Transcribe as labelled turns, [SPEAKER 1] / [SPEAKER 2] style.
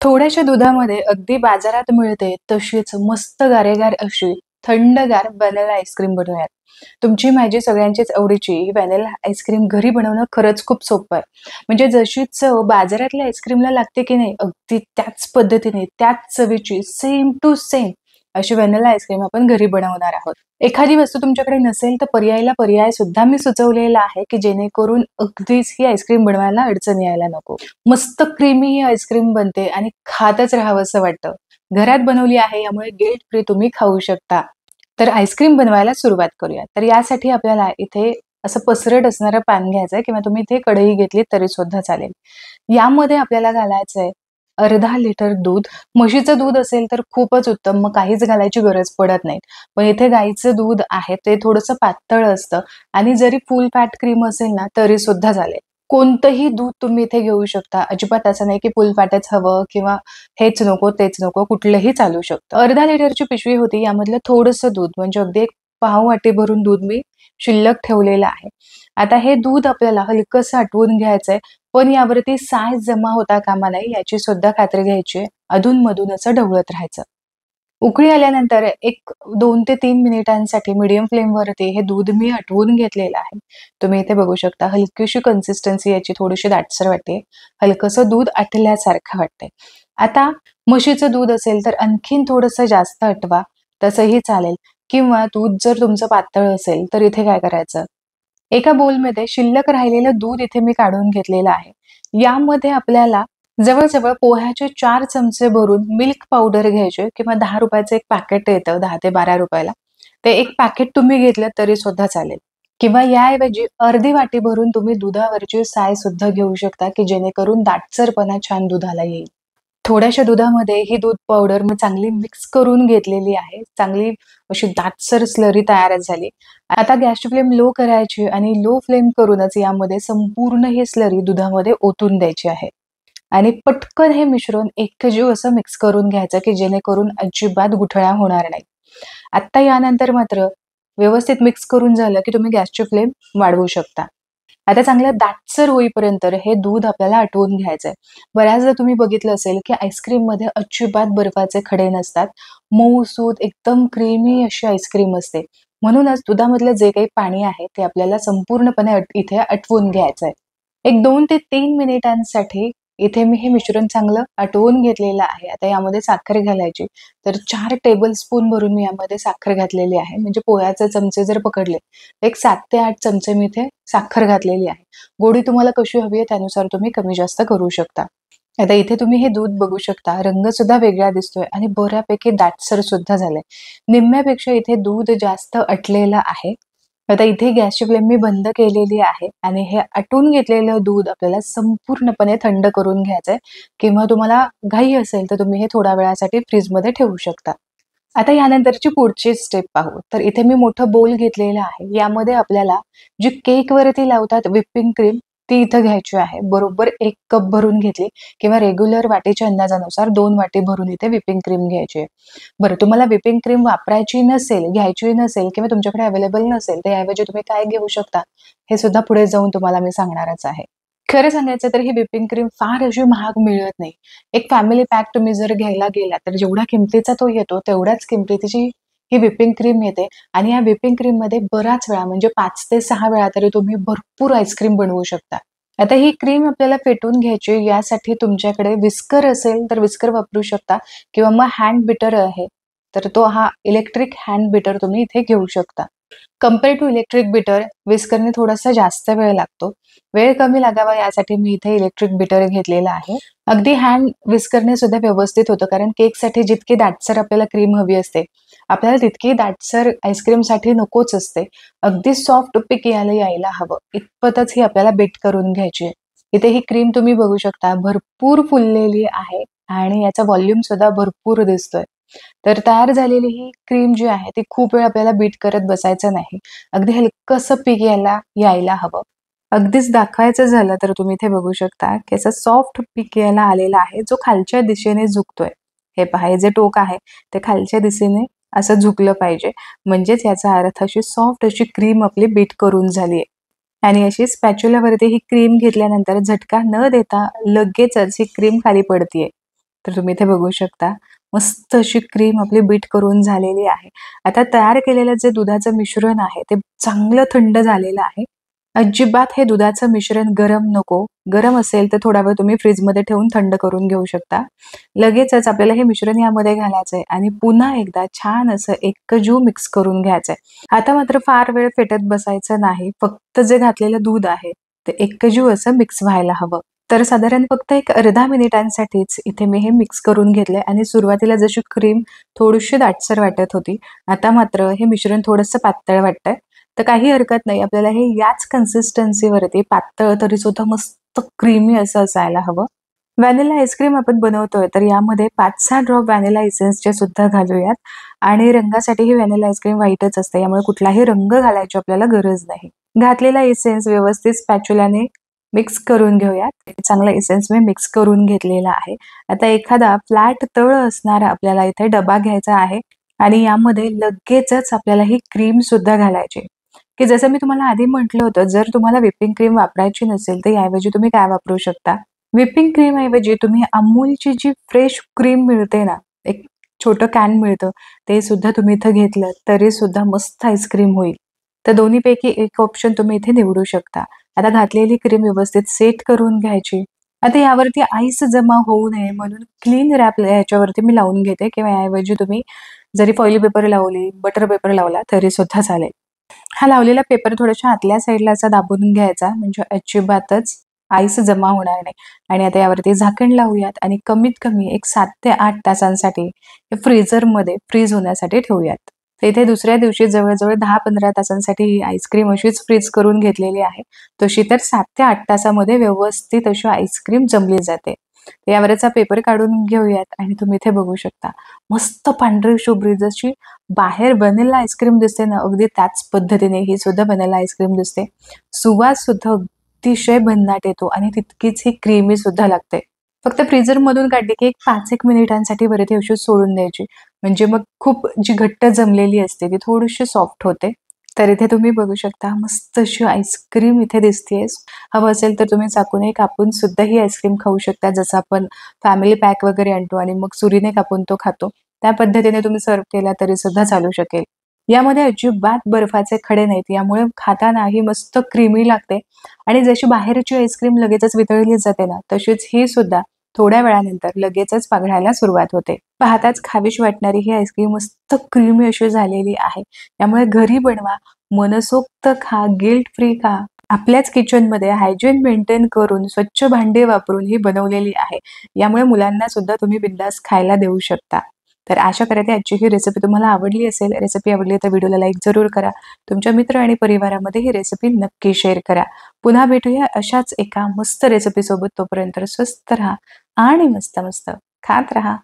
[SPEAKER 1] थोड्याशा दुधामध्ये अगदी बाजारात मिळते तशीच मस्त गारेगार अशी थंडगार व्हॅनिला आईस्क्रीम बनवूयात. तुमची माझी सगळ्यांचीच आवडीची ही व्हॅनिला आईस्क्रीम घरी बनवणं खरंच खूप सोपं आहे. म्हणजे जशी चव बाजारातल्या आईस्क्रीमला लागते की नाही, अगदी त्याच पद्धतीने, त्याच चवीची सेम टू सेम अशी व्हॅनिला आईस्क्रीम आपण घरी बनवणार आहोत. एखादी वस्तू तुमच्याकडे नसेल तर पर्यायीला पर्याय सुद्धा मी सुचवलेला आहे, की जेणेकरून अगदीच ही आईस्क्रीम बनवायला अडचण यायला नको. मस्त क्रीमी ही आईस्क्रीम बनते आणि खातच राहावंसं वाटतं. घरात बनवली आहे यामुळे गिल्ट फ्री तुम्ही खाऊ शकता. तर आईस्क्रीम बनवायला सुरुवात करूया. तर यासाठी आपल्याला इथे असं पसरट असणारं पॅन घ्यायचंय किंवा तुम्ही इथे कढई घेतली तरी सुद्धा चालेल. यामध्ये आपल्याला घालायचंय अर्धा लिटर दूध. म्हशीचं दूध असेल तर खूपच उत्तम, मग काहीच घालायची गरज पडत नाही. पण इथे गाईचं दूध आहे ते थोडंसं पातळ असतं आणि जरी फुल फॅट क्रीम असेल ना तरी सुद्धा चालेल. कोणतंही दूध तुम्ही इथे घेऊ शकता. अजिबात असं नाही की फुल फॅटच हवं किंवा हेच नको तेच नको, कुठलंही चालू शकतं. अर्धा लिटरची पिशवी होती, यामधलं थोडंसं दूध म्हणजे अगदी एक पाव वाटी भरून दूध मी शिल्लक ठेवलेलं आहे. आता हे दूध आपल्याला हलकंसं आटवून घ्यायचंय, पण यावरती साय जमा होता कामा नये याची सुद्धा खात्री घ्यायची आहे. अधून-मधून असं ढवळत राहायचं. उकळी आल्यानंतर एक 2 ते 3 मिनिटांसाठी मीडियम फ्लेमवरती हे दूध मी आटवून घेतलेलं आहे. तुम्ही इथे बघू शकता हलकीशी कन्सिस्टन्सी याची थोडीशी दाटसर वाटते. हलकंसं दूध आटल्यासारखं वाटतंय. आता म्हशीचं दूध असेल तर आणखीन थोडंसं जास्त आटवा, तसंही चालेल किंवा दूध जर तुमचं पातळ असेल तर इथे काय करायचं, एका बोलमध्ये शिल्लक राहिलेलं दूध इथे मी काढून घेतलेलं आहे. यामध्ये आपल्याला जवळ-जवळ पोह्याचे 4 चमचे भरून मिल्क पावडर घ्यायचे किंवा ₹10 एक पॅकेट येतं, 10 ते 12 ला. ते एक पॅकेट तुम्ही घेतलं तरी सुद्धा चालेल. किंवा याऐवजी अर्धी वाटी भरून तुम्ही दुधावरची साय सुद्धा घेऊ शकता, की जेणेकरून दाटसरपणा छान दुधाला येईल. थोड्याशा दुधामध्ये ही दूध पावडर मी चांगली मिक्स करून घेतलेली आहे. चांगली अशी दाटसर स्लरी तयार झाली. आता गॅसची फ्लेम लो करायची आणि लो फ्लेम करूनच यामध्ये संपूर्ण ही स्लरी दुधामध्ये ओतून द्यायची आहे. आणि पटकन हे मिश्रण एकजीव असं मिक्स करून घ्यायचं, की जेणेकरून अजिबात गुठळ्या होणार नाही. आता यानंतर मात्र व्यवस्थित मिक्स करून झालं, की तुम्ही गॅसची फ्लेम वाढवू शकता. आता चांगलं दाटसर होईपर्यंत हे दूध आपल्याला आटवून घ्यायचंय. बऱ्याचदा तुम्ही बघितलं असेल, की आईस्क्रीममध्ये अजिबात बर्फाचे खडे नसतात. मऊसूत एकदम क्रीमी अशी आईस्क्रीम असते. म्हणूनच दुधामधलं जे काही पाणी आहे ते आपल्याला संपूर्णपणे इथे आटवून घ्यायचंय. एक 2 ते 3 मिनिटांसाठी इथे मी हे मिश्रण चांगलं आटवून घेतलेलं आहे. आता यामध्ये साखर घालायची. तर 4 टेबलस्पून भरून मी यामध्ये साखर घातलेली आहे. म्हणजे पोह्याचे चमचे जर पकडले, एक 7 ते 8 चमचे मी इथे साखर घातलेली आहे. गोडी तुम्हाला कशी हवी आहे त्यानुसार तुम्ही कमी जास्त करू शकता. आता इथे तुम्ही हे दूध बघू शकता. रंग सुद्धा वेगळा दिसतोय आणि बऱ्यापैकी दाटसर सुद्धा झालंय. निम्म्यापेक्षा इथे दूध जास्त आटलेलं आहे. आता इथे गॅसची फ्लेम मी बंद केलेली आहे आणि हे आटून घेतलेलं दूध आपल्याला संपूर्णपणे थंड करून घ्यायचंय किंवा तुम्हाला घाई असेल तर तुम्ही हे थोड्या वेळासाठी फ्रीजमध्ये ठेवू शकता. आता यानंतरची पुढची स्टेप पाहू. तर इथे मी मोठं बोल घेतलेलं आहे. यामध्ये आपल्याला जी केकवरती लावतात व्हिपिंग क्रीम ती इथं घ्यायची आहे. बरोबर 1 कप भरून घेतली किंवा रेग्युलर वाटीच्या अंदाजानुसार 2 वाटी भरून इथे व्हिपिंग क्रीम घ्यायची आहे. बरं, तुम्हाला व्हिपिंग क्रीम वापरायची नसेल, घ्यायची नसेल किंवा तुमच्याकडे अवेलेबल नसेल, तर याऐवजी तुम्ही काय घेऊ शकता, हे सुद्धा पुढे जाऊन तुम्हाला मी सांगणारच आहे. खरं सांगायचं तर ही व्हिपिंग क्रीम फार अशी महाग मिळत नाही. एक फॅमिली पॅक तुम्ही जर घ्यायला गेलात, तर जेवढ्या किमतीचा तो येतो, तेवढ्याच किमतीची ही व्हिपिंग क्रीम येते आणि या व्हिपिंग क्रीममध्ये बराच वेळा म्हणजे 5 ते 6 वेळा तरी तुम्ही भरपूर आईस्क्रीम बनवू शकता. आता ही क्रीम आपल्याला फेटून घ्यायची. यासाठी तुमच्याकडे विस्कर असेल, तर विस्कर वापरू शकता किंवा मग हँड बीटर आहे, तर तो हा इलेक्ट्रिक हँड बीटर तुम्ही इथे घेऊ शकता. कंपेअर टू इलेक्ट्रिक बीटर, विस्करने थोडासा जास्त वेळ लागतो. वेळ कमी लागावा यासाठी मी इथे इलेक्ट्रिक बीटर घेतलेला आहे. अगदी हँड विस्करने सुद्धा व्यवस्थित होतं, कारण केकसाठी जितकी दाटसर आपल्याला क्रीम हवी असते, आपल्याला तितकी दाटसर आईस्क्रीमसाठी नकोच असते. अगदी सॉफ्ट पीक यायला हवं, इतपतच ही आपल्याला बीट करून घ्यायची आहे. इथे ही क्रीम तुम्ही बघू शकता भरपूर फुललेली आहे आणि याचा व्हॉल्यूम सुद्धा भरपूर दिसतोय. तर तयार झालेली ही क्रीम जी आहे ती खूप वेळ आपल्याला बीट करत बसायचं नाही. अगदी हलकंसं पीक यायला हवं. अगदीच दाखवायचं झालं तर तुम्ही इथे बघू शकता की असं सॉफ्ट पीक यायला आलेला आहे, जो खालच्या दिशेने झुकतोय. हे पहा, हे जे टोक आहे ते खालच्या दिशेने असं झुकलं पाहिजे. म्हणजेच याचा अर्थ अशी सॉफ्ट अशी क्रीम आपली बीट करून झाली आहे. आणि अशी स्पॅच्युलावरती ही क्रीम घेतल्यानंतर झटका न देता लगेचच ही क्रीम खाली पडतीये. तर तुम्ही इथे बघू शकता मस्त अशी क्रीम आपली बीट करून झालेली आहे. आता तयार केलेलं जे दुधाचं मिश्रण आहे ते चांगलं थंड झालेलं आहे. अजिबात हे दुधाचं मिश्रण गरम नको. गरम असेल तर थोडा वेळ तुम्ही फ्रिजमध्ये ठेवून थंड करून घेऊ शकता. लगेचच आपल्याला हे मिश्रण यामध्ये घालायचंय आणि पुन्हा एकदा छान असं एकजीव मिक्स करून घ्यायचंय. आता मात्र फार वेळ फेटत बसायचं नाही. फक्त जे घातलेलं दूध आहे ते एकजीव असं मिक्स व्हायला हवं. तर साधारण फक्त एक अर्धा मिनिटांसाठीच इथे मी हे मिक्स करून घेतलंय आणि सुरुवातीला जशी क्रीम थोडीशी दाटसर वाटत होती, आता मात्र हे मिश्रण थोडंसं पातळ वाटतंय. तर काही हरकत नाही. आपल्याला हे याच कन्सिस्टन्सीवरती पातळ तरी सुद्धा मस्त क्रीमी असं असायला हवं. व्हॅनिला आईस्क्रीम आपण बनवतोय तर यामध्ये 5-6 ड्रॉप व्हॅनिला एसेन्सचे सुद्धा घालूयात आणि रंगासाठी ही व्हॅनिला आईस्क्रीम व्हाईटच असते. यामुळे कुठलाही रंग घालायची आपल्याला गरज नाही. घातलेला एसेन्स व्यवस्थित स्पॅच्युलाने मिक्स करून घेऊयात. चांगला एसेन्स मी मिक्स करून घेतलेला आहे. आता एखादा फ्लॅट तळ असणारा आपल्याला इथे डबा घ्यायचा आहे आणि यामध्ये लगेचच आपल्याला ही क्रीम सुद्धा घालायची. की जसं मी तुम्हाला आधी म्हटलं होतं, जर तुम्हाला व्हिपिंग क्रीम वापरायची नसेल तर याऐवजी तुम्ही काय वापरू शकता? व्हिपिंग क्रीम ऐवजी तुम्ही अमूलची जी फ्रेश क्रीम मिळते ना, एक छोटं कॅन मिळतं, ते सुद्धा तुम्ही इथं घेतलं तरी सुद्धा मस्त आईस्क्रीम होईल. तर दोन्हीपैकी एक ऑप्शन तुम्ही इथे निवडू शकता. आता घातलेली क्रीम व्यवस्थित सेट करून घ्यायची. आता यावरती आईस जमा होऊ नये म्हणून क्लीन रॅप ह्याच्यावरती मी लावून घेते किंवा याऐवजी तुम्ही जरी फॉइल पेपर लावली, बटर पेपर लावला तरी सुद्धा चालेल. हा लावलेला पेपर थोड्याशा आतल्या साईडला असा दाबून घ्यायचा म्हणजे अजिबातच आईस जमा होणार नाही. आणि आता यावरती झाकण लावूयात आणि कमीत कमी एक 7 ते 8 तासांसाठी फ्रीझरमध्ये फ्रीज होण्यासाठी ठेवूयात. तर इथे दुसऱ्या दिवशी जवळ-जवळ 10-15 तासांसाठी ही आईस्क्रीम अशीच फ्रीज करून घेतलेली आहे. तशी तर 7 ते 8 तासामध्ये व्यवस्थित अशी आईस्क्रीम जमली जाते. यावरचा पेपर काढून घेऊयात आणि तुम्ही इथे बघू शकता मस्त पांढरी शुभ्र जशी बाहेर व्हॅनिला आईस्क्रीम दिसते ना, अगदी त्याच पद्धतीने ही सुद्धा व्हॅनिला आईस्क्रीम दिसते. सुवास सुद्धा अतिशय भन्नाट येतो आणि तितकीच ही क्रीमी सुद्धा लागते. फक्त फ्रीझरमधून काढली की एक 5-1 मिनिटांसाठी बरं ती अशीच सोडून द्यायची. म्हणजे मग खूप जी घट्ट जमलेली असते ती थोडीशी सॉफ्ट होते. तर इथे तुम्ही बघू शकता मस्त अशी आईस्क्रीम इथे दिसतेय. हवं असेल तर तुम्ही चाकूने कापून सुद्धा ही आईस्क्रीम खाऊ शकता. जसं आपण फॅमिली पॅक वगैरे आणतो आणि मग सुरीने कापून तो खातो. त्या पद्धतीने तुम्ही सर्व्ह केला तरी सुद्धा चालू शकेल. यामध्ये अजिबात बर्फाचे खडे नाहीत. यामुळे खाताना ही मस्त क्रीमी लागते आणि जशी बाहेरची आईस्क्रीम लगेचच वितळली जाते ना, तशीच ही सुद्धा थोड्या वेळानंतर लगेचच पाघळायला सुरुवात होते. पाहताच खावीशी वाटणारी ही आईस्क्रीम मस्त क्रीमी अशी झालेली आहे. त्यामुळे घरी बनवा, मनसोक्त खा, गिल्ट फ्री खा. आपल्याच किचनमध्ये हायजीन मेंटेन करून स्वच्छ भांडे वापरून ही बनवलेली आहे. यामुळे मुलांना सुद्धा तुम्ही बिंदास खायला देऊ शकता. तर आशा करते आजची ही रेसिपी तुम्हाला आवडली असेल. रेसिपी आवडली तर व्हिडिओला लाईक जरूर करा. तुमच्या मित्र आणि परिवारामध्ये ही रेसिपी नक्की शेअर करा. पुन्हा भेटूया अशाच एका मस्त रेसिपी सोबत. तोपर्यंत स्वस्त राहा आणि मस्त मस्त खात राहा.